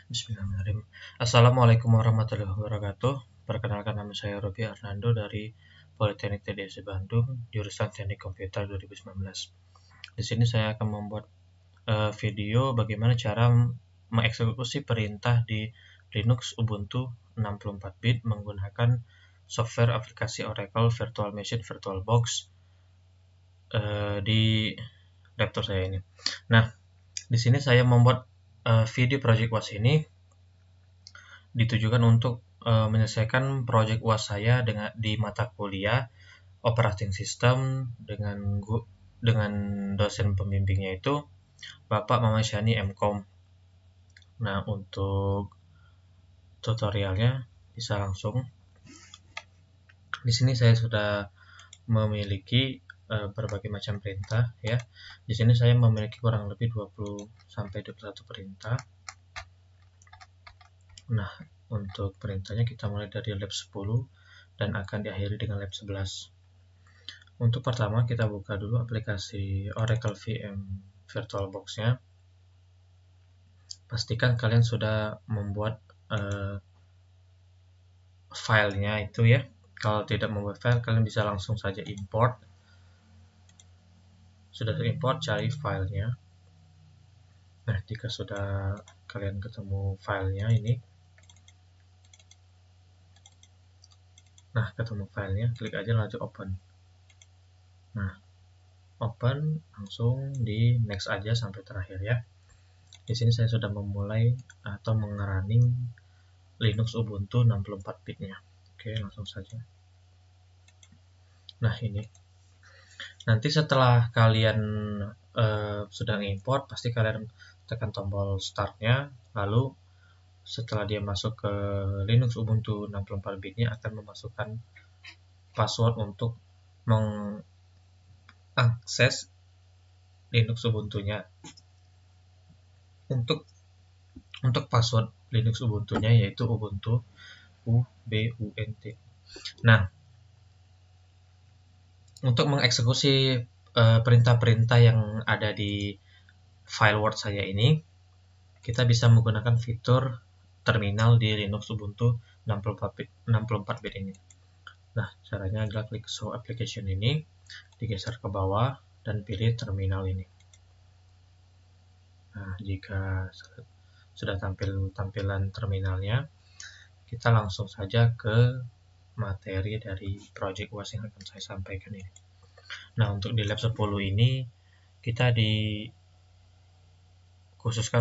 Bismillahirrahmanirrahim. Assalamualaikum warahmatullahi wabarakatuh. Perkenalkan, nama saya Robi Arnando dari Politeknik TDS Bandung, jurusan Teknik Komputer 2019. Di sini saya akan membuat video bagaimana cara mengeksekusi perintah di Linux Ubuntu 64 bit menggunakan software aplikasi Oracle Virtual Machine VirtualBox di laptop saya ini. Nah, di sini saya membuat video project UAS ini ditujukan untuk menyelesaikan project UAS saya di mata kuliah operating system dengan dosen pembimbingnya itu Bapak Maman Syani MKOM. Nah, untuk tutorialnya bisa langsung. Di sini saya sudah memiliki berbagai macam perintah ya. Di sini saya memiliki kurang lebih 20 sampai 21 perintah. Nah, untuk perintahnya kita mulai dari lab 10 dan akan diakhiri dengan lab 11. Untuk pertama kita buka dulu aplikasi Oracle VM VirtualBox-nya. Pastikan kalian sudah membuat filenya itu ya. Kalau tidak membuat file, kalian bisa langsung saja import. Sudah terimport, cari filenya. Nah, jika sudah kalian ketemu filenya ini, nah ketemu filenya, klik aja langsung open. Nah, open langsung di next aja sampai terakhir ya. Di sini saya sudah memulai atau mengerunning Linux Ubuntu 64 bitnya. Oke, langsung saja. Nah, ini. Nanti setelah kalian sudah import, pasti kalian tekan tombol start-nya, lalu setelah dia masuk ke Linux Ubuntu 64 bitnya akan memasukkan password untuk mengakses Linux Ubuntu-nya. Untuk password Linux Ubuntu-nya yaitu Ubuntu UBUNT. Nah, untuk mengeksekusi perintah-perintah yang ada di file Word saya ini, kita bisa menggunakan fitur terminal di Linux Ubuntu 64 bit ini. Nah, caranya adalah klik Show Application ini, digeser ke bawah, dan pilih terminal ini. Nah, jika sudah tampilan terminalnya, kita langsung saja ke materi dari project UAS yang akan saya sampaikan ini. Nah, untuk di lab 10 ini, kita dikhususkan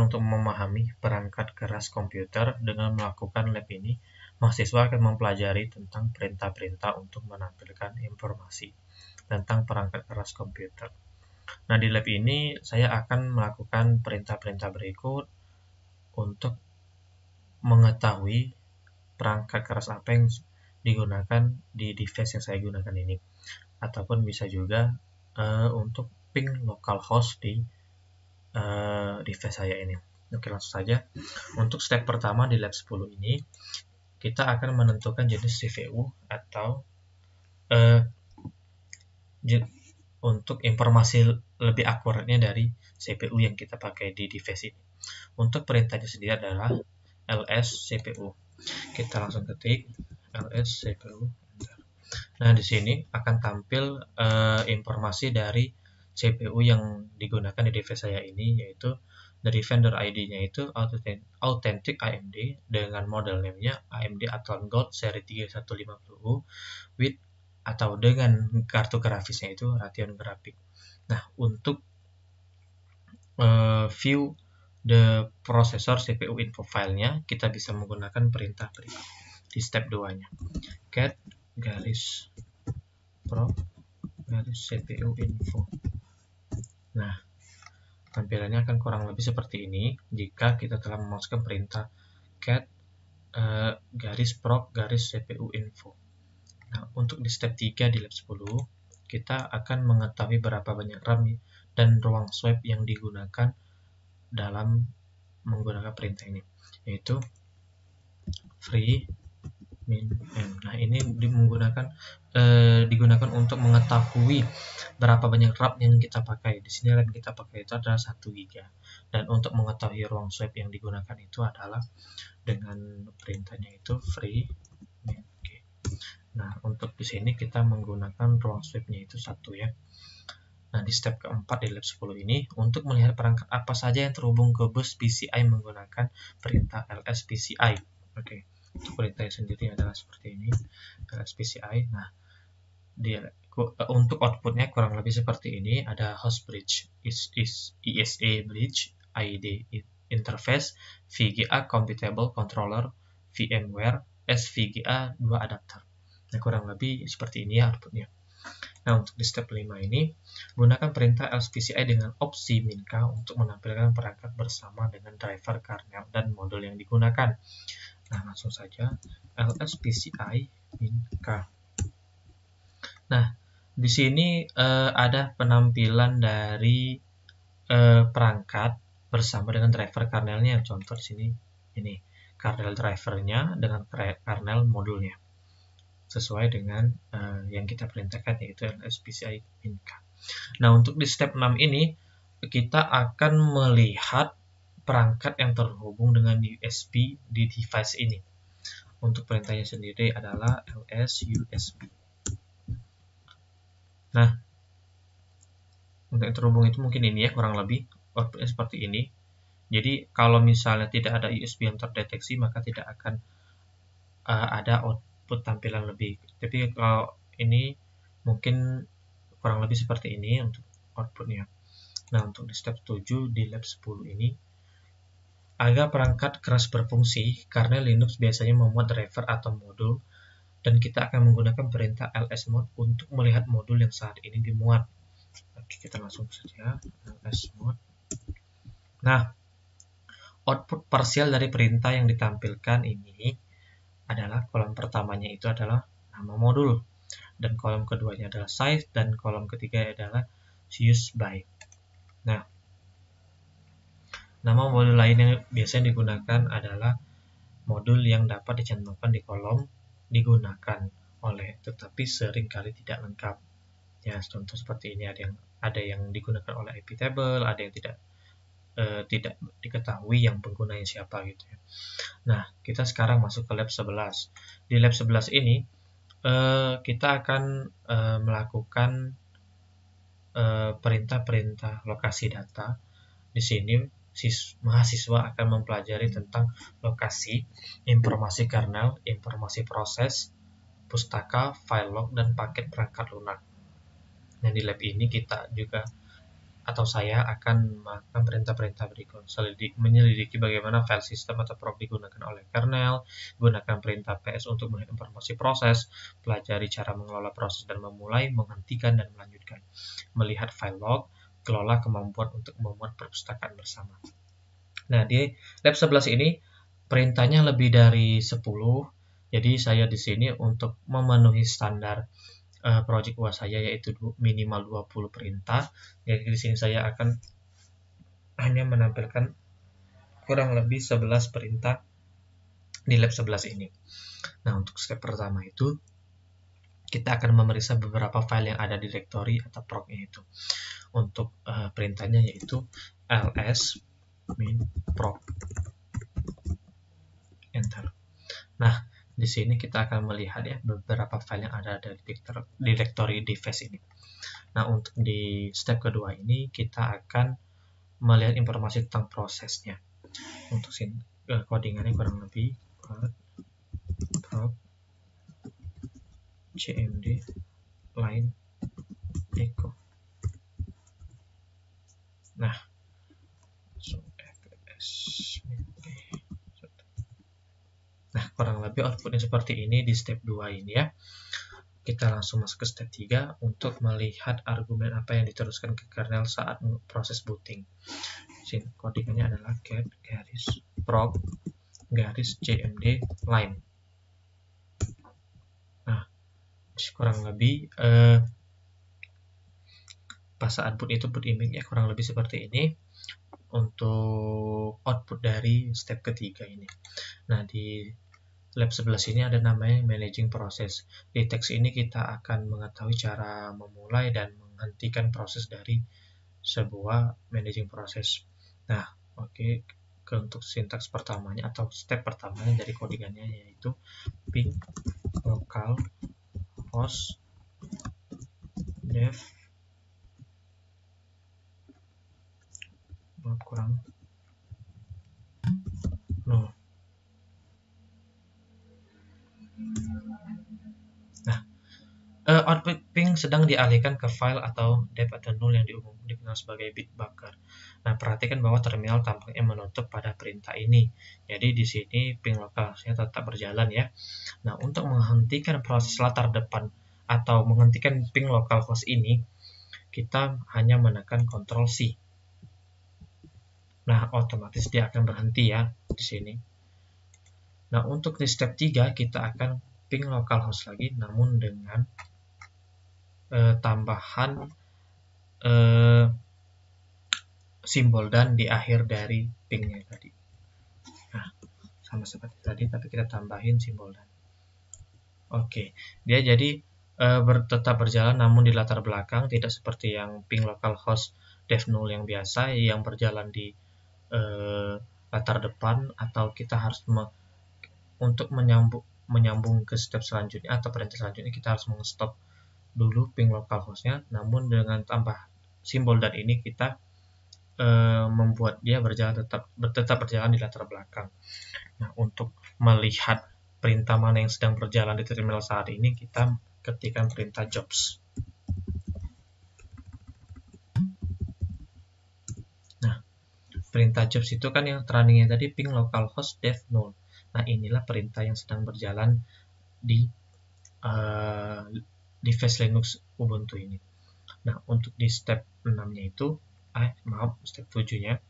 untuk memahami perangkat keras komputer. Dengan melakukan lab ini, mahasiswa akan mempelajari tentang perintah-perintah untuk menampilkan informasi tentang perangkat keras komputer. Nah, di lab ini saya akan melakukan perintah-perintah berikut untuk mengetahui perangkat keras apa yang digunakan di device yang saya gunakan ini. Ataupun bisa juga untuk ping localhost di device saya ini. Oke, langsung saja. Untuk step pertama di lab 10 ini, kita akan menentukan jenis CPU atau untuk informasi lebih akuratnya dari CPU yang kita pakai di device ini. Untuk perintahnya sendiri adalah ls CPU. Kita langsung ketik ls CPU. Nah, di sini akan tampil informasi dari CPU yang digunakan di device saya ini, yaitu dari vendor ID-nya itu Authentic AMD dengan model name-nya AMD Athlon Gold seri 3150U with atau dengan kartu grafisnya itu Radeon Graphics. Nah, untuk view the processor CPU info file-nya, kita bisa menggunakan perintah berikut di step 2-nya. Cat garis pro garis CPU info. Nah, tampilannya akan kurang lebih seperti ini jika kita telah memasukkan perintah cat garis proc garis CPU info. Nah, untuk di step 3 di lab 10, kita akan mengetahui berapa banyak RAM dan ruang swap yang digunakan dalam menggunakan perintah ini, yaitu free min n. Nah, ini digunakan untuk mengetahui berapa banyak RAM yang kita pakai. Di sini RAM kita pakai itu adalah 1 GB. Dan untuk mengetahui ruang swipe yang digunakan itu adalah dengan perintahnya itu free min k. Nah, untuk di sini kita menggunakan ruang swipe-nya itu 1 ya. Nah, di step keempat di lab 10 ini, untuk melihat perangkat apa saja yang terhubung ke bus PCI menggunakan perintah lspci. Oke, untuk perintahnya sendiri adalah seperti ini, lspci. Nah, untuk outputnya kurang lebih seperti ini, ada host bridge, ESA bridge, ID interface, VGA compatible controller, VMware, SVGA 2 adapter. Nah, kurang lebih seperti ini ya outputnya. Nah, untuk di step 5 ini, gunakan perintah lspci dengan opsi min-k untuk menampilkan perangkat bersama dengan driver, kernel, dan modul yang digunakan. Nah, langsung saja lspci min-k. Nah, di sini ada penampilan dari perangkat bersama dengan driver kernelnya. Contoh di sini ini kernel drivernya dengan kernel modulnya sesuai dengan yang kita perintahkan, yaitu lspci min-k. Nah, untuk di step 6 ini kita akan melihat perangkat yang terhubung dengan USB di device ini. Untuk perintahnya sendiri adalah lsusb. Nah, untuk yang terhubung itu mungkin ini ya, kurang lebih outputnya seperti ini. Jadi kalau misalnya tidak ada USB yang terdeteksi, maka tidak akan ada output tampilan lebih. Tapi kalau ini mungkin kurang lebih seperti ini untuk outputnya. Nah, untuk di step 7 di lab 10 ini, agar perangkat keras berfungsi, karena Linux biasanya memuat driver atau modul, dan kita akan menggunakan perintah lsmod untuk melihat modul yang saat ini dimuat. Oke, kita langsung saja lsmod. Nah, output parsial dari perintah yang ditampilkan ini adalah kolom pertamanya itu adalah nama modul, dan kolom keduanya adalah size, dan kolom ketiga adalah used by. Nah, nama modul lain yang biasanya digunakan adalah modul yang dapat dicantumkan di kolom digunakan oleh, tetapi seringkali tidak lengkap. Ya, contoh seperti ini, ada yang digunakan oleh IP table, ada yang tidak diketahui yang penggunanya siapa gitu ya. Nah, kita sekarang masuk ke lab 11. Di lab 11 ini kita akan melakukan perintah-perintah lokasi data. Di sini mahasiswa akan mempelajari tentang lokasi, informasi kernel, informasi proses, pustaka, file log, dan paket perangkat lunak. Nah, di lab ini kita juga atau saya akan melakukan perintah-perintah berikut, menyelidiki bagaimana file system atau proc digunakan oleh kernel, gunakan perintah ps untuk melihat informasi proses, pelajari cara mengelola proses dan memulai, menghentikan, dan melanjutkan, melihat file log, kelola kemampuan untuk memuat perpustakaan bersama. Nah, di lab 11 ini perintahnya lebih dari 10, jadi saya di sini untuk memenuhi standar project UAS saya, yaitu minimal 20 perintah. Jadi di sini saya akan hanya menampilkan kurang lebih 11 perintah di lab 11 ini. Nah, untuk step pertama itu kita akan memeriksa beberapa file yang ada di directory atau proc-nya itu. Untuk perintahnya yaitu ls min proc enter. Nah, di sini kita akan melihat ya beberapa file yang ada di directory device ini. Nah, untuk di step kedua ini kita akan melihat informasi tentang prosesnya. Untuk codingannya kurang lebih proc cmd line echo. Nah, kurang lebih outputnya seperti ini di step 2 ini ya. Kita langsung masuk ke step 3 untuk melihat argumen apa yang diteruskan ke kernel saat proses booting. Sini codingannya adalah get garis proc garis cmd line. Nah, kurang lebih pas saat boot itu boot image ya kurang lebih seperti ini untuk output dari step ketiga ini. Nah, di lab sebelah sini ada namanya managing process. Di teks ini kita akan mengetahui cara memulai dan menghentikan proses dari sebuah managing process. Nah, oke, untuk sintaks pertamanya atau step pertamanya dari codingannya yaitu ping localhost dev kurang null. Nah, output ping sedang dialihkan ke file atau dev atau null yang dikenal sebagai bit bucker. Nah, perhatikan bahwa terminal tampaknya menutup pada perintah ini. Jadi di sini ping lokalnya tetap berjalan ya. Nah, untuk menghentikan proses latar depan atau menghentikan ping localhost ini, kita hanya menekan Ctrl C. Nah, otomatis dia akan berhenti ya di sini. Nah, untuk di step 3 kita akan ping localhost lagi, namun dengan tambahan simbol dan di akhir dari pingnya tadi. Nah, sama seperti tadi, tapi kita tambahin simbol dan. Oke, dia jadi tetap berjalan namun di latar belakang, tidak seperti yang ping localhost dev null yang biasa yang berjalan di latar depan, atau kita harus untuk menyambung ke step selanjutnya atau perintah selanjutnya kita harus mengstop dulu ping localhostnya. Namun dengan tambah simbol dan ini kita membuat dia tetap berjalan di latar belakang. Nah, untuk melihat perintah mana yang sedang berjalan di terminal saat ini, kita ketikkan perintah jobs. Nah, perintah jobs itu kan yang runningnya tadi ping localhost dev null. Nah, inilah perintah yang sedang berjalan di device Linux Ubuntu ini. Nah, untuk di step 6-nya itu, step 7-nya,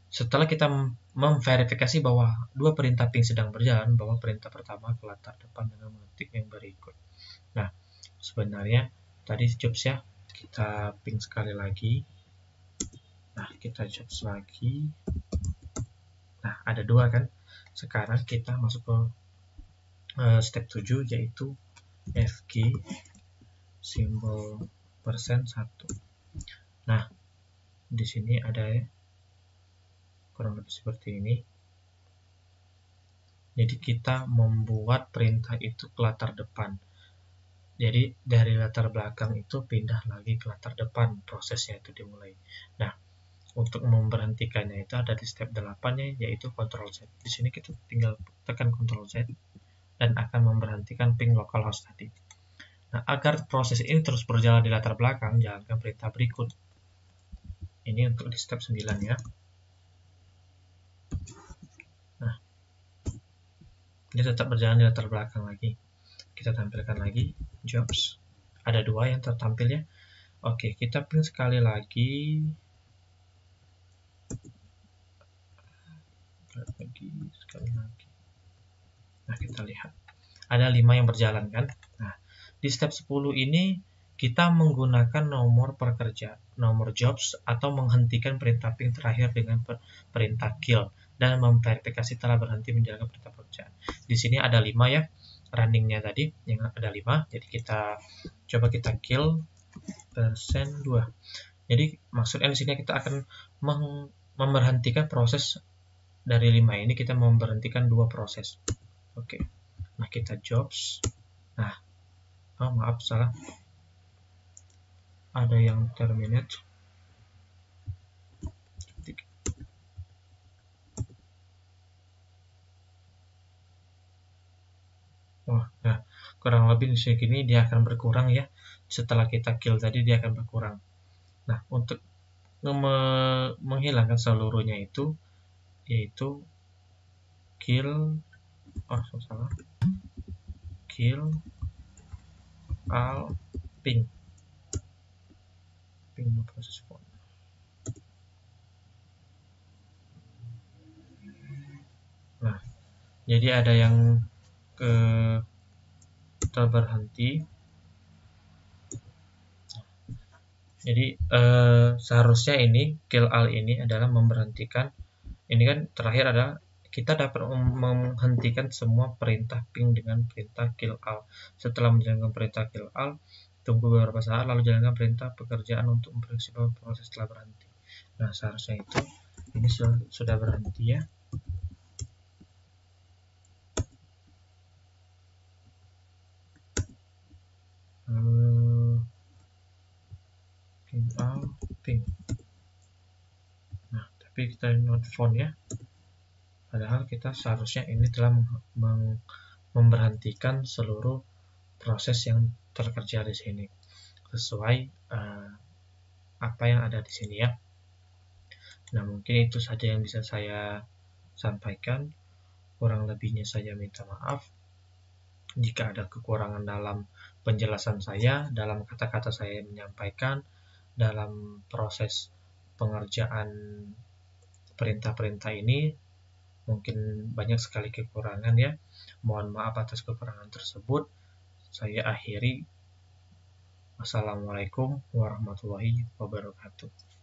setelah kita memverifikasi bahwa dua perintah ping sedang berjalan, bahwa perintah pertama ke latar depan dengan mengetik yang berikut. Nah, sebenarnya tadi jobs ya, kita ping sekali lagi. Nah, kita jobs lagi. Nah, ada dua kan. Sekarang kita masuk ke step 7, yaitu fg simbol %1. Nah, di sini ada kurang lebih seperti ini. Jadi kita membuat perintah itu ke latar depan. Jadi dari latar belakang itu pindah lagi ke latar depan, prosesnya itu dimulai. Nah, untuk memberhentikannya itu ada di step 8-nya, yaitu Ctrl Z. Di sini kita tinggal tekan Ctrl Z dan akan memberhentikan ping localhost tadi. Nah, agar proses ini terus berjalan di latar belakang, jalankan perintah berikut. Ini untuk di step 9 ya. Nah, dia tetap berjalan di latar belakang lagi. Kita tampilkan lagi jobs. Ada dua yang tertampil ya. Oke, kita ping sekali lagi. Nah, kita lihat. Ada 5 yang berjalan kan. Nah, di step 10 ini kita menggunakan nomor pekerja, nomor jobs, atau menghentikan perintah ping terakhir dengan perintah kill dan memverifikasi telah berhenti menjalankan perintah pekerjaan. Di sini ada 5 ya, runningnya tadi yang ada 5. Jadi kita coba kita kill %2. Jadi maksudnya di sini kita akan memberhentikan proses dari 5 ini, kita memberhentikan 2 proses. Oke. Nah, kita jobs. Nah, maaf salah. Ada yang terminate. Nah, kurang lebih di sini dia akan berkurang ya. Setelah kita kill tadi dia akan berkurang. Nah, untuk menghilangkan seluruhnya itu, yaitu kill, salah, kill all ping proses phone. Nah, jadi ada yang terberhenti. Jadi seharusnya ini kill all ini adalah memberhentikan. Ini kan terakhir adalah kita dapat menghentikan semua perintah ping dengan perintah kill all. Setelah menjalankan perintah kill all, tunggu beberapa saat lalu jalankan perintah pekerjaan untuk memprediksi bahwa proses telah berhenti. Nah, seharusnya itu ini sudah berhenti ya. Ping all, ping. Nah, tapi kita not found ya. Padahal kita seharusnya ini telah memberhentikan seluruh proses yang terkerja di sini sesuai apa yang ada di sini ya. Nah, mungkin itu saja yang bisa saya sampaikan. Kurang lebihnya saya minta maaf jika ada kekurangan dalam penjelasan saya, dalam kata-kata saya menyampaikan, dalam proses pengerjaan perintah-perintah ini. Mungkin banyak sekali kekurangan ya. Mohon maaf atas kekurangan tersebut. Saya akhiri. Wassalamualaikum warahmatullahi wabarakatuh.